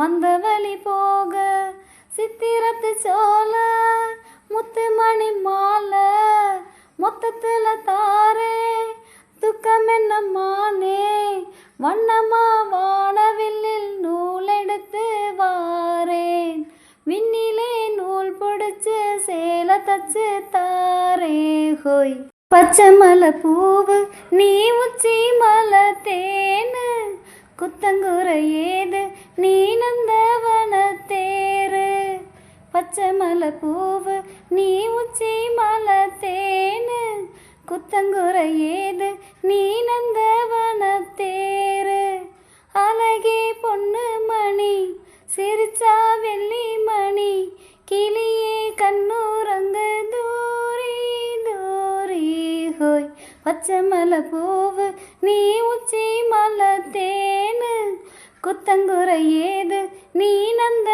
வந்த வழி போக சித்திரத்து சோல முத்து மணி மாலை மொத்தத்துல தாரே துக்கம் என்ன மானே வண்ணமா வானவில்லில் நூலெடுத்து வாரேன் விண்ணிலே நூல் பிடிச்சு சேலை தச்சு தாரே ஹோய் பச்சை மலை பூவு நீ உச்சி மலை தேனு குத்தங்குறை ஏது நீ நந்தவன தேரு பச்சை மலை பூவு நீ உச்சி மலை தேனு குத்தங்குறை ஏது நீ நந்தவன தேரு அழகே பொண்ணு மணி சிரிச்சா வெள்ளி மணி கிளியே கண்ணூரங்கு தூரி தூரி ஹோய் பச்சை மலை பூவு நீ உச்சி மலை தேனு குத்தங்குறை ஏது நீ நந்த